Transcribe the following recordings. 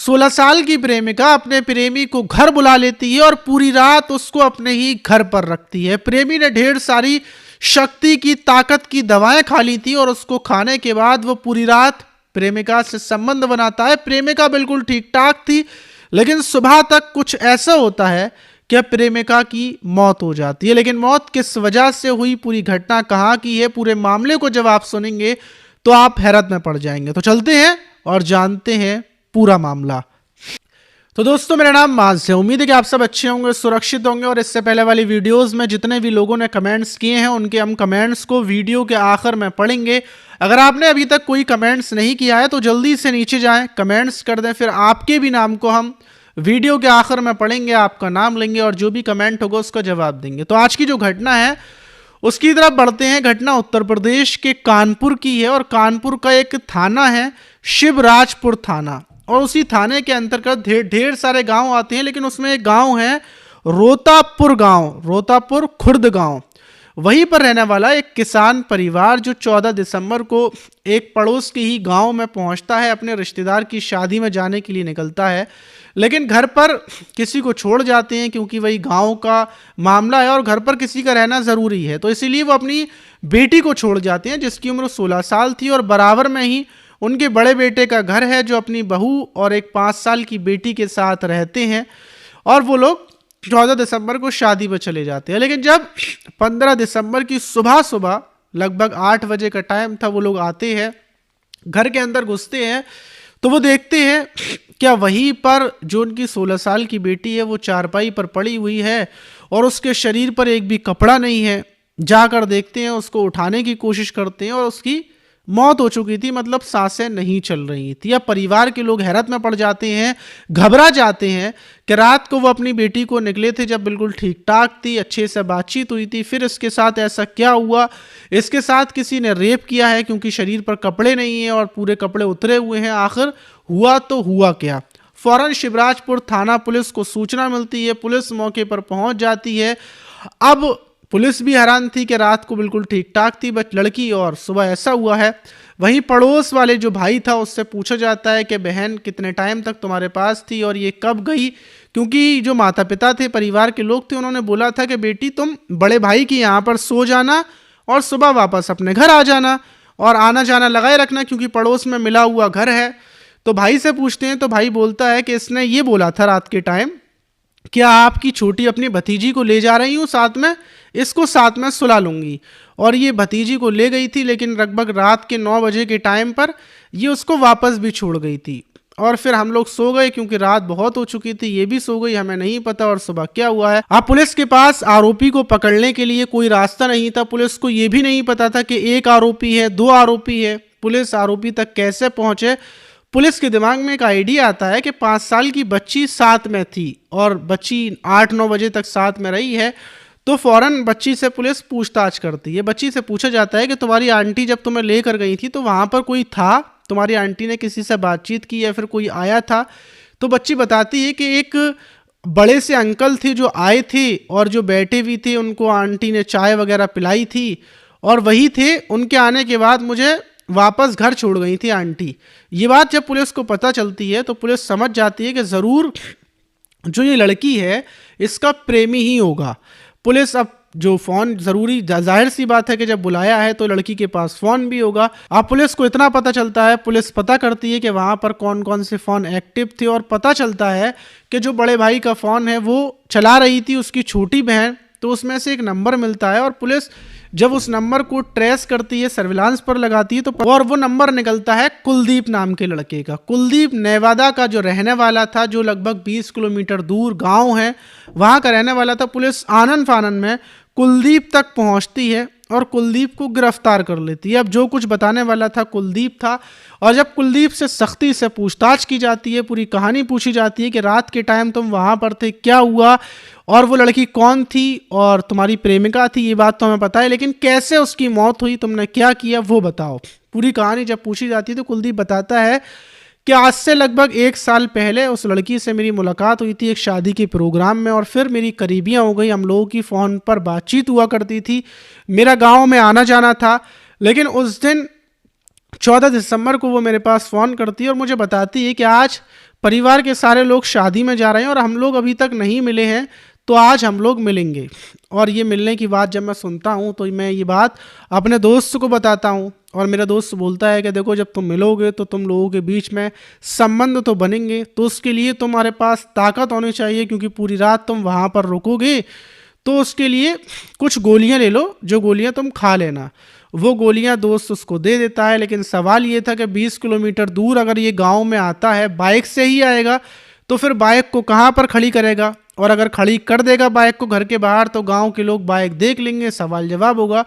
16 साल की प्रेमिका अपने प्रेमी को घर बुला लेती है और पूरी रात उसको अपने ही घर पर रखती है। प्रेमी ने ढेर सारी शक्ति की ताकत की दवाएं खा ली थी और उसको खाने के बाद वो पूरी रात प्रेमिका से संबंध बनाता है। प्रेमिका बिल्कुल ठीक ठाक थी, लेकिन सुबह तक कुछ ऐसा होता है कि प्रेमिका की मौत हो जाती है। लेकिन मौत किस वजह से हुई, पूरी घटना कहाँ की है, पूरे मामले को जब आप सुनेंगे तो आप हैरत में पड़ जाएंगे। तो चलते हैं और जानते हैं पूरा मामला। तो दोस्तों, मेरा नाम माज है। उम्मीद है कि आप सब अच्छे होंगे, सुरक्षित होंगे। और इससे पहले वाली वीडियोस में जितने भी लोगों ने कमेंट्स किए हैं उनके हम कमेंट्स को वीडियो के आखिर में पढ़ेंगे। अगर आपने अभी तक कोई कमेंट्स नहीं किया है तो जल्दी से नीचे जाएं, कमेंट्स कर दें, फिर आपके भी नाम को हम वीडियो के आखिर में पढ़ेंगे, आपका नाम लेंगे और जो भी कमेंट होगा उसका जवाब देंगे। तो आज की जो घटना है उसकी तरफ बढ़ते हैं। घटना उत्तर प्रदेश के कानपुर की है और कानपुर का एक थाना है शिवराजपुर थाना, और उसी थाने के अंतर्गत ढेर सारे गांव आते हैं, लेकिन उसमें एक गांव है रोतापुर गांव, रोतापुर खुर्द गांव। वहीं पर रहने वाला एक किसान परिवार जो 14 दिसंबर को एक पड़ोस के ही गांव में पहुंचता है, अपने रिश्तेदार की शादी में जाने के लिए निकलता है, लेकिन घर पर किसी को छोड़ जाते हैं क्योंकि वही गांव का मामला है और घर पर किसी का रहना ज़रूरी है। तो इसीलिए वो अपनी बेटी को छोड़ जाते हैं जिसकी उम्र 16 साल थी, और बराबर में ही उनके बड़े बेटे का घर है जो अपनी बहू और एक 5 साल की बेटी के साथ रहते हैं। और वो लोग 14 दिसंबर को शादी पर चले जाते हैं। लेकिन जब 15 दिसंबर की सुबह सुबह लगभग 8 बजे का टाइम था, वो लोग आते हैं, घर के अंदर घुसते हैं तो वो देखते हैं क्या वहीं पर जो उनकी 16 साल की बेटी है वो चारपाई पर पड़ी हुई है और उसके शरीर पर एक भी कपड़ा नहीं है। जाकर देखते हैं, उसको उठाने की कोशिश करते हैं और उसकी मौत हो चुकी थी, मतलब सांसें नहीं चल रही थी। अब परिवार के लोग हैरत में पड़ जाते हैं, घबरा जाते हैं कि रात को वो अपनी बेटी को निकले थे जब बिल्कुल ठीक ठाक थी, अच्छे से बातचीत हुई थी, फिर इसके साथ ऐसा क्या हुआ, इसके साथ किसी ने रेप किया है क्योंकि शरीर पर कपड़े नहीं हैं और पूरे कपड़े उतरे हुए हैं। आखिर हुआ तो हुआ क्या? फौरन शिवराजपुर थाना पुलिस को सूचना मिलती है, पुलिस मौके पर पहुंच जाती है। अब पुलिस भी हैरान थी कि रात को बिल्कुल ठीक ठाक थी बस लड़की और सुबह ऐसा हुआ है। वहीं पड़ोस वाले जो भाई था उससे पूछा जाता है कि बहन कितने टाइम तक तुम्हारे पास थी और ये कब गई, क्योंकि जो माता पिता थे, परिवार के लोग थे, उन्होंने बोला था कि बेटी तुम बड़े भाई की यहाँ पर सो जाना और सुबह वापस अपने घर आ जाना और आना जाना लगाए रखना क्योंकि पड़ोस में मिला हुआ घर है। तो भाई से पूछते हैं तो भाई बोलता है कि इसने ये बोला था रात के टाइम, क्या आपकी छोटी अपनी भतीजी को ले जा रही हूँ साथ में, इसको साथ में सुला लूंगी। और ये भतीजी को ले गई थी, लेकिन लगभग रात के 9 बजे के टाइम पर ये उसको वापस भी छोड़ गई थी। और फिर हम लोग सो गए क्योंकि रात बहुत हो चुकी थी, ये भी सो गई, हमें नहीं पता और सुबह क्या हुआ है। अब पुलिस के पास आरोपी को पकड़ने के लिए कोई रास्ता नहीं था। पुलिस को ये भी नहीं पता था कि एक आरोपी है, 2 आरोपी है, पुलिस आरोपी तक कैसे पहुंचे। पुलिस के दिमाग में एक आइडिया आता है कि 5 साल की बच्ची साथ में थी और बच्ची 8-9 बजे तक साथ में रही है। तो फौरन बच्ची से पुलिस पूछताछ करती है। बच्ची से पूछा जाता है कि तुम्हारी आंटी जब तुम्हें लेकर गई थी तो वहाँ पर कोई था, तुम्हारी आंटी ने किसी से बातचीत की या फिर कोई आया था? तो बच्ची बताती है कि एक बड़े से अंकल थे जो आए थे और जो बैठे हुए थे, उनको आंटी ने चाय वगैरह पिलाई थी और वही थे। उनके आने के बाद मुझे वापस घर छोड़ गई थी आंटी। ये बात जब पुलिस को पता चलती है तो पुलिस समझ जाती है कि ज़रूर जो ये लड़की है इसका प्रेमी ही होगा। पुलिस अब जो फ़ोन, ज़रूरी जाहिर सी बात है कि जब बुलाया है तो लड़की के पास फ़ोन भी होगा। अब पुलिस को इतना पता चलता है, पुलिस पता करती है कि वहाँ पर कौन कौन से फ़ोन एक्टिव थे और पता चलता है कि जो बड़े भाई का फ़ोन है वो चला रही थी उसकी छोटी बहन। तो उसमें से एक नंबर मिलता है और पुलिस जब उस नंबर को ट्रेस करती है, सर्विलांस पर लगाती है, तो और वो नंबर निकलता है कुलदीप नाम के लड़के का। कुलदीप नेवादा का जो रहने वाला था, जो लगभग 20 किलोमीटर दूर गांव है वहां का रहने वाला था। पुलिस आनन फानन में कुलदीप तक पहुंचती है और कुलदीप को गिरफ्तार कर लेती है। अब जो कुछ बताने वाला था कुलदीप था, और जब कुलदीप से सख्ती से पूछताछ की जाती है, पूरी कहानी पूछी जाती है कि रात के टाइम तुम वहाँ पर थे, क्या हुआ और वो लड़की कौन थी और तुम्हारी प्रेमिका थी, ये बात तो हमें पता है, लेकिन कैसे उसकी मौत हुई, तुमने क्या किया वो बताओ। पूरी कहानी जब पूछी जाती है तो कुलदीप बताता है कि आज से लगभग 1 साल पहले उस लड़की से मेरी मुलाकात हुई थी एक शादी के प्रोग्राम में और फिर मेरी करीबियाँ हो गई। हम लोगों की फ़ोन पर बातचीत हुआ करती थी, मेरा गांव में आना जाना था, लेकिन उस दिन 14 दिसंबर को वो मेरे पास फ़ोन करती है और मुझे बताती है कि आज परिवार के सारे लोग शादी में जा रहे हैं और हम लोग अभी तक नहीं मिले हैं, तो आज हम लोग मिलेंगे। और ये मिलने की बात जब मैं सुनता हूँ तो मैं ये बात अपने दोस्त को बताता हूँ और मेरा दोस्त बोलता है कि देखो, जब तुम मिलोगे तो तुम लोगों के बीच में संबंध तो बनेंगे, तो उसके लिए तुम्हारे पास ताकत होनी चाहिए, क्योंकि पूरी रात तुम वहाँ पर रुकोगे, तो उसके लिए कुछ गोलियां ले लो, जो गोलियां तुम खा लेना। वो गोलियां दोस्त उसको दे देता है, लेकिन सवाल ये था कि 20 किलोमीटर दूर अगर ये गांव में आता है, बाइक से ही आएगा, तो फिर बाइक को कहाँ पर खड़ी करेगा, और अगर खड़ी कर देगा बाइक को घर के बाहर तो गांव के लोग बाइक देख लेंगे, सवाल जवाब होगा।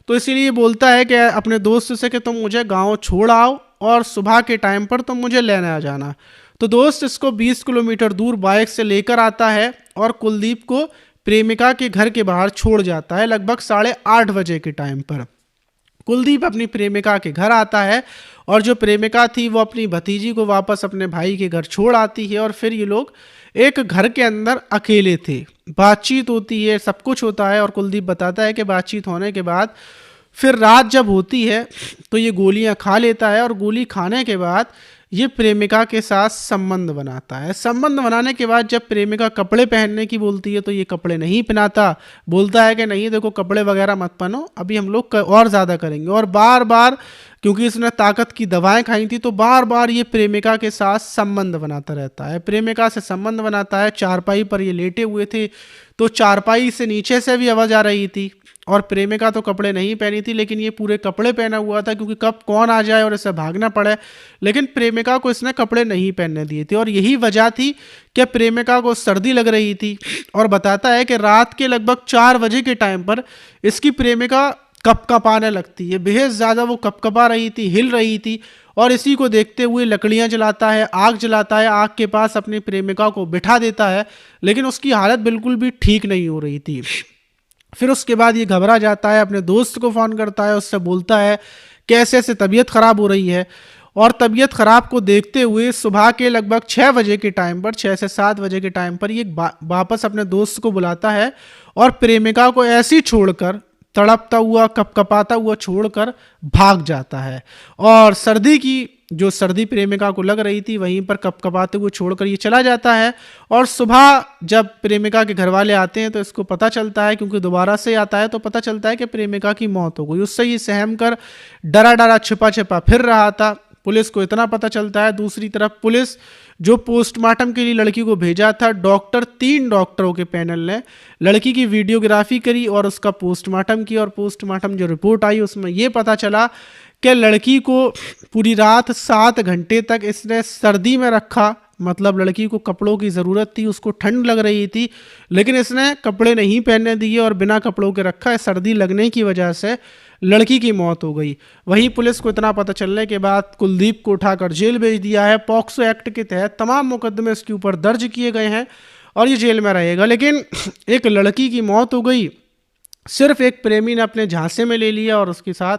तो इसीलिए बोलता है कि अपने दोस्त से कि तुम मुझे गांव छोड़ आओ और सुबह के टाइम पर तुम मुझे लेने आ जाना। तो दोस्त इसको 20 किलोमीटर दूर बाइक से लेकर आता है और कुलदीप को प्रेमिका के घर के बाहर छोड़ जाता है लगभग 8:30 बजे के टाइम पर। कुलदीप अपनी प्रेमिका के घर आता है और जो प्रेमिका थी वो अपनी भतीजी को वापस अपने भाई के घर छोड़ आती है और फिर ये लोग एक घर के अंदर अकेले थे। बातचीत होती है, सब कुछ होता है और कुलदीप बताता है कि बातचीत होने के बाद फिर रात जब होती है तो ये गोलियां खा लेता है और गोली खाने के बाद ये प्रेमिका के साथ संबंध बनाता है। संबंध बनाने के बाद जब प्रेमिका कपड़े पहनने की बोलती है तो ये कपड़े नहीं पहनाता, बोलता है कि नहीं देखो, कपड़े वगैरह मत पहनो, अभी हम लोग और ज़्यादा करेंगे। और बार बार, क्योंकि इसने ताकत की दवाएं खाई थी, तो बार बार ये प्रेमिका के साथ संबंध बनाता रहता है। प्रेमिका से संबंध बनाता है। चारपाई पर ये लेटे हुए थे तो चारपाई से नीचे से भी आवाज़ आ रही थी और प्रेमिका तो कपड़े नहीं पहनी थी, लेकिन ये पूरे कपड़े पहना हुआ था, क्योंकि कब कौन आ जाए और इसे भागना पड़े। लेकिन प्रेमिका को इसने कपड़े नहीं पहनने दिए थे और यही वजह थी कि प्रेमिका को सर्दी लग रही थी। और बताता है कि रात के लगभग 4 बजे के टाइम पर इसकी प्रेमिका कपकपाने लगती है, बेहद ज़्यादा वो कपकपा रही थी, हिल रही थी। और इसी को देखते हुए लकड़ियां जलाता है, आग जलाता है, आग के पास अपनी प्रेमिका को बिठा देता है, लेकिन उसकी हालत बिल्कुल भी ठीक नहीं हो रही थी। फिर उसके बाद ये घबरा जाता है, अपने दोस्त को फ़ोन करता है, उससे बोलता है कि ऐसे ऐसे तबीयत ख़राब हो रही है। और तबीयत ख़राब को देखते हुए सुबह के लगभग 6 बजे के टाइम पर, 6 से 7 बजे के टाइम पर ये वापस अपने दोस्त को बुलाता है और प्रेमिका को ऐसी छोड़कर, तड़पता हुआ, कपकपाता हुआ छोड़कर भाग जाता है। और सर्दी प्रेमिका को लग रही थी, वहीं पर कपकपाते हुए छोड़कर ये चला जाता है। और सुबह जब प्रेमिका के घर वाले आते हैं तो इसको पता चलता है, क्योंकि दोबारा से आता है तो पता चलता है कि प्रेमिका की मौत हो गई। उससे ये सहम कर डरा डरा छिपा छिपा फिर रहा था। पुलिस को इतना पता चलता है। दूसरी तरफ पुलिस जो पोस्टमार्टम के लिए लड़की को भेजा था, 3 डॉक्टरों के पैनल ने लड़की की वीडियोग्राफी करी और उसका पोस्टमार्टम किया। और पोस्टमार्टम जो रिपोर्ट आई उसमें यह पता चला कि लड़की को पूरी रात 7 घंटे तक इसने सर्दी में रखा, मतलब लड़की को कपड़ों की ज़रूरत थी, उसको ठंड लग रही थी, लेकिन इसने कपड़े नहीं पहनने दिए और बिना कपड़ों के रखा। सर्दी लगने की वजह से लड़की की मौत हो गई। वहीं पुलिस को इतना पता चलने के बाद कुलदीप को उठाकर जेल भेज दिया है। पॉक्सो एक्ट के तहत तमाम मुकदमे इसके ऊपर दर्ज किए गए हैं और ये जेल में रहेगा। लेकिन एक लड़की की मौत हो गई, सिर्फ एक प्रेमी ने अपने झांसे में ले लिया और उसके साथ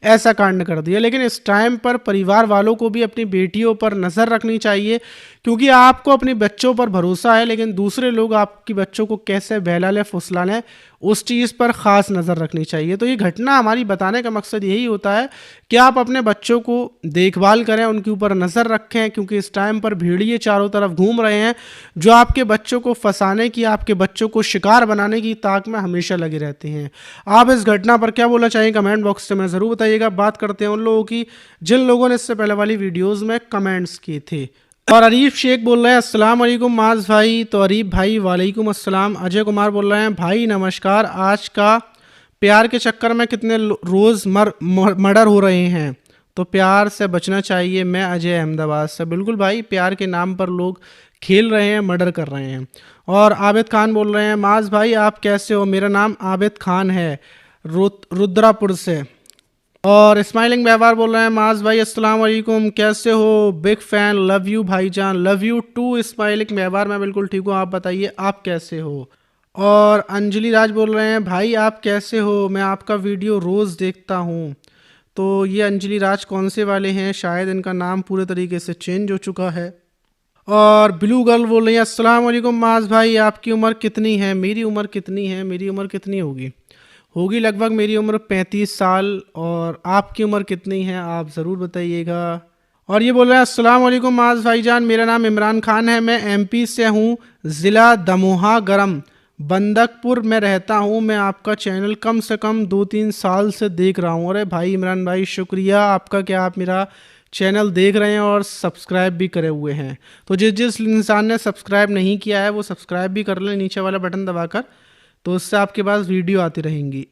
ऐसा कांड कर दिया। लेकिन इस टाइम पर परिवार वालों को भी अपनी बेटियों पर नज़र रखनी चाहिए, क्योंकि आपको अपने बच्चों पर भरोसा है, लेकिन दूसरे लोग आपकी बच्चों को कैसे बहला लें, फुसला लें, उस चीज़ पर ख़ास नज़र रखनी चाहिए। तो ये घटना हमारी बताने का मकसद यही होता है कि आप अपने बच्चों को देखभाल करें, उनके ऊपर नज़र रखें, क्योंकि इस टाइम पर भेड़िए चारों तरफ घूम रहे हैं जो आपके बच्चों को फंसाने की, आपके बच्चों को शिकार बनाने की ताक में हमेशा लगे रहते हैं। आप इस घटना पर क्या बोलना चाहिए कमेंट बॉक्स से मैं ज़रूर बताइएगा। बात करते हैं उन लोगों की जिन लोगों ने इससे पहले वाली वीडियोज़ में कमेंट्स किए थे। और अरीफ शेख बोल रहे हैं अस्सलाम वालेकुम माज भाई। तो अरीफ भाई वालेकुम अस्सलाम। अजय कुमार बोल रहे हैं भाई नमस्कार, आज का प्यार के चक्कर में कितने रोज़ मर्डर हो रहे हैं, तो प्यार से बचना चाहिए। मैं अजय अहमदाबाद से। बिल्कुल भाई, प्यार के नाम पर लोग खेल रहे हैं, मर्डर कर रहे हैं। और आबिद खान बोल रहे हैं माज भाई आप कैसे हो, मेरा नाम आबिद खान है रुद्रापुर से। और स्माइलिंग व्यवहार बोल रहे हैं माज भाई अस्सलाम वालेकुम, कैसे हो, बिग फैन, लव यू भाईजान, लव यू टू। स्माइलिंग व्यवहार मैं बिल्कुल ठीक हूँ, आप बताइए आप कैसे हो। और अंजलि राज बोल रहे हैं भाई आप कैसे हो, मैं आपका वीडियो रोज़ देखता हूँ। तो ये अंजलि राज कौन से वाले हैं, शायद इनका नाम पूरे तरीके से चेंज हो चुका है। और ब्लू गर्ल बोल रही है अस्सलाम वालेकुम माज भाई, आपकी उम्र कितनी है, मेरी उम्र कितनी है, मेरी उम्र कितनी होगी, होगी लगभग मेरी उम्र 35 साल। और आपकी उम्र कितनी है आप ज़रूर बताइएगा। और ये बोल रहे हैं अस्सलाम वालेकुम माज भाईजान, मेरा नाम इमरान खान है, मैं एमपी से हूँ, ज़िला दमोहा गरम बंदकपुर में रहता हूँ। मैं आपका चैनल कम से कम 2-3 साल से देख रहा हूँ। अरे भाई इमरान भाई शुक्रिया आपका कि आप मेरा चैनल देख रहे हैं और सब्सक्राइब भी करे हुए हैं। तो जिस जिस इंसान ने सब्सक्राइब नहीं किया है वो सब्सक्राइब भी कर लें नीचे वाला बटन दबाकर, तो उससे आपके पास वीडियो आती रहेंगी।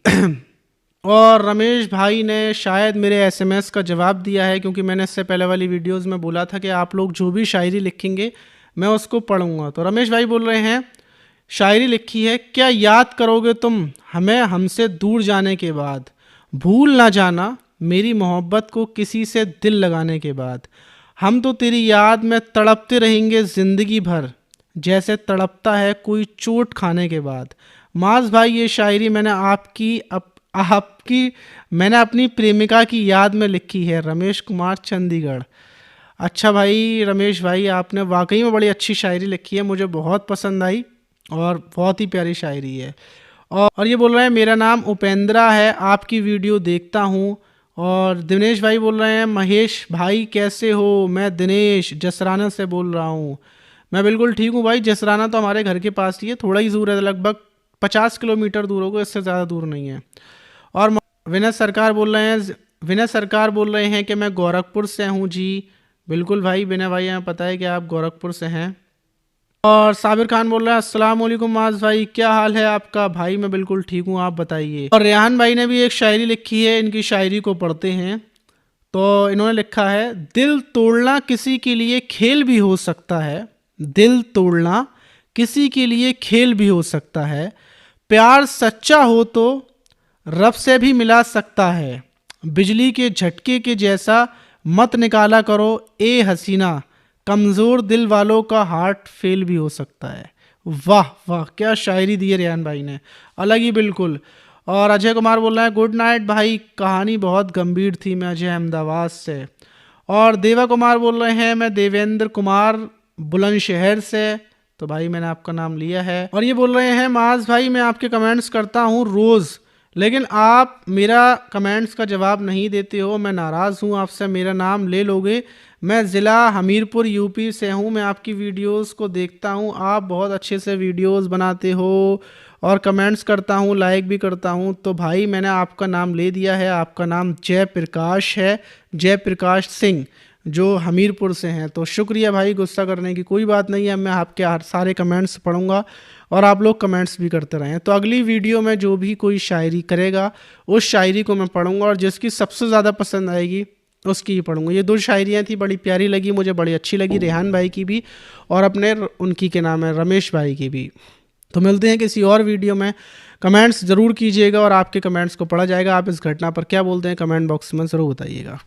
और रमेश भाई ने शायद मेरे एसएमएस का जवाब दिया है, क्योंकि मैंने इससे पहले वाली वीडियोस में बोला था कि आप लोग जो भी शायरी लिखेंगे मैं उसको पढ़ूंगा। तो रमेश भाई बोल रहे हैं शायरी लिखी है, क्या याद करोगे तुम हमें हमसे दूर जाने के बाद, भूल ना जाना मेरी मोहब्बत को किसी से दिल लगाने के बाद, हम तो तेरी याद में तड़पते रहेंगे ज़िंदगी भर, जैसे तड़पता है कोई चोट खाने के बाद। माज भाई ये शायरी मैंने मैंने अपनी प्रेमिका की याद में लिखी है। रमेश कुमार चंडीगढ़। अच्छा भाई रमेश भाई आपने वाकई में बड़ी अच्छी शायरी लिखी है, मुझे बहुत पसंद आई और बहुत ही प्यारी शायरी है। और ये बोल रहे हैं मेरा नाम उपेंद्रा है, आपकी वीडियो देखता हूँ। और दिनेश भाई बोल रहे हैं महेश भाई कैसे हो, मैं दिनेश जसराना से बोल रहा हूँ। मैं बिल्कुल ठीक हूँ भाई, जसराना तो हमारे घर के पास ही है, थोड़ा ही दूर है, लगभग 50 किलोमीटर दूर होगा, इससे ज़्यादा दूर नहीं है। और विनय सरकार बोल रहे हैं कि मैं गोरखपुर से हूँ जी। बिल्कुल भाई विनय भाई हमें पता है कि आप गोरखपुर से हैं। और साबिर खान बोल रहा है अस्सलाम वालेकुम माज भाई, क्या हाल है आपका? भाई मैं बिल्कुल ठीक हूँ, आप बताइए। और रेहान भाई ने भी एक शायरी लिखी है, इनकी शायरी को पढ़ते हैं। तो इन्होंने लिखा है, दिल तोड़ना किसी के लिए खेल भी हो सकता है, दिल तोड़ना किसी के लिए खेल भी हो सकता है, प्यार सच्चा हो तो रब से भी मिला सकता है, बिजली के झटके के जैसा मत निकाला करो ए हसीना, कमज़ोर दिल वालों का हार्ट फेल भी हो सकता है। वाह वाह क्या शायरी दी है रेहान भाई ने, अलग ही बिल्कुल। और अजय कुमार बोल रहे हैं गुड नाइट भाई, कहानी बहुत गंभीर थी, मैं अजय अहमदाबाद से। और देवा कुमार बोल रहे हैं मैं देवेंद्र कुमार बुलंदशहर से। तो भाई मैंने आपका नाम लिया है। और ये बोल रहे हैं माज भाई मैं आपके कमेंट्स करता हूँ रोज़, लेकिन आप मेरा कमेंट्स का जवाब नहीं देते हो, मैं नाराज़ हूँ आपसे, मेरा नाम ले लोगे? मैं ज़िला हमीरपुर यूपी से हूँ, मैं आपकी वीडियोस को देखता हूँ, आप बहुत अच्छे से वीडियोस बनाते हो और कमेंट्स करता हूँ, लाइक भी करता हूँ। तो भाई मैंने आपका नाम ले दिया है, आपका नाम जयप्रकाश है, जयप्रकाश सिंह, जो हमीरपुर से हैं। तो शुक्रिया भाई, गुस्सा करने की कोई बात नहीं है, मैं आपके हर सारे कमेंट्स पढ़ूंगा और आप लोग कमेंट्स भी करते रहें। तो अगली वीडियो में जो भी कोई शायरी करेगा उस शायरी को मैं पढ़ूंगा और जिसकी सबसे ज़्यादा पसंद आएगी उसकी ही पढ़ूंगा। ये 2 शायरियाँ थी, बड़ी प्यारी लगी मुझे, बड़ी अच्छी लगी, रेहान भाई की भी और अपने उनकी के नाम है रमेश भाई की भी। तो मिलते हैं किसी और वीडियो में, कमेंट्स ज़रूर कीजिएगा और आपके कमेंट्स को पढ़ा जाएगा। आप इस घटना पर क्या बोलते हैं कमेंट बॉक्स में ज़रूर बताइएगा।